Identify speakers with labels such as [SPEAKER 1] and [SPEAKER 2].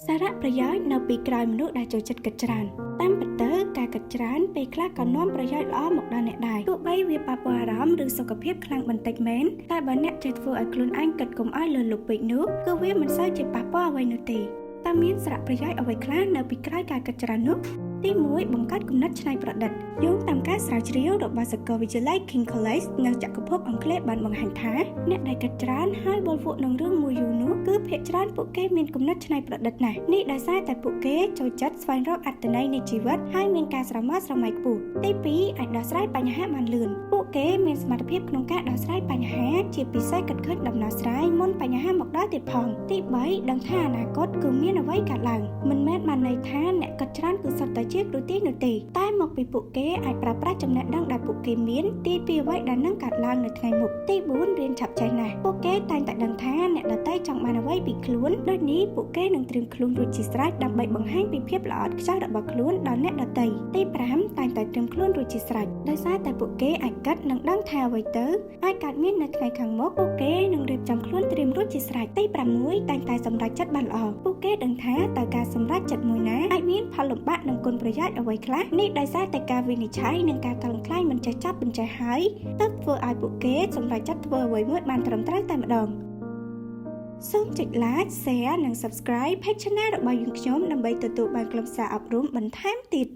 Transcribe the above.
[SPEAKER 1] សារៈប្រយោជន៍នៅពីក្រោយមនុស្សដែលចូលចិត្តគិតច្រើនតាមពិតទៅការគិតច្រើនពេលខ្លះក៏នាំប្រយោជន៍ល្អមកដល់អ្នកដែរទោះបីវាប៉ះពាល់អារម្មណ៍ឬសុខភាពខ្លាំងបន្តិចមែនតែបើអ្នកចេះធ្វើឲ្យខ្លួនឯងគិតកុំឲ្យលើសលប់ពេកនោះគឺវាមិនសូវជាប៉ះពាល់អ្វីនោះទេតែមានសារៈប្រយោជន៍អ្វីខ្លះនៅពីក្រោយការគិតច្រើននោះទី1បង្កើតគំនិតច្នៃប្រឌិតយោងតាមការស្រាវជ្រាវរបស់សាកលវិទ្យាល័យ King College នៅចក្រភពអង់គ្លេសបានបង្ហាញថាអ្នកដែលគិតច្រើនហើយវល់វក់នឹងរឿងមួយយូរនោះគឺភាគច្រើនពួកគេមានគំនិតច្នៃប្រឌិតណាស់នេះដោយសារតែពួកគេចូលចិត្តស្វែងរកអត្ថន័យនៃជីវិតហើយមានការស្រមើស្រមៃខ្ពស់ទី2អាចដោះស្រាយបញ្ហាបានលឿនពួកគេមានសមត្ថភាពក្នុងការដោះស្រាយបញ្ហាជាពិសេសគិតឃើញដំណោះស្រាយមុនបញ្ហាមកដល់ទៀតផងទី3ដឹងថាអនាគតគឺមានអ្វីកើតឡើងមិនមែនបានន័យថាអ្នកគិតច្រើនគឺសុទ្ធតែជាគ្រូទាយនោះទេតែមកពីពួកគេអាចប្រើប្រាស់ចំណេះដឹងដែលពួកគេមានទីពីអ្វីដែលនឹងកើតឡើងនៅថ្ងៃមុខទី4រៀនឆាប់ចេះណាស់ពួកគេតែងតែដឹងថាអ្នកដទៃចង់បានអ្វីពីខ្លួនដូចនេះពួកគេនឹងត្រៀមខ្លួនរួចជាស្រេចដើម្បីបង្ហាញពីភាពល្អឥតខ្ចោះរបស់ខ្លួនដល់អ្នកដទៃទី5តែងតែត្រៀមខ្លួនរួចជាស្រេចដោយសារតែពួកគេអាចគិតនិងដឹងថាអ្វីទៅអាចកើតមាននៅថ្ងៃខាងមុខពួកគេនឹងរៀបចំខ្លួនត្រៀមរួចជាស្រេចទី6តែងតែសម្រេចចិត្តបានល្អពួកគេដឹងថាតើការសម្រេចចិត្តមួយណាអាចមានផលលំបាកនិងគុណប្រយោជន៍អ្វីខ្លះនេះដោយសារតែការវិនិច្ឆ័យនិងការកលំខ្លាញមិនចេះចាប់បញ្ចេះហើយទើបធ្វើឲ្យពួកគេសម្រេចចិត្តធ្វើអ្វីមួយបានត្រឹមត្រូវតែម្ដងសូមចុច like, share និង subscribe page channel របស់យើងខ្ញុំដើម្បីទទួលបានខ្លឹមសារអប់រំបន្ថែមទៀត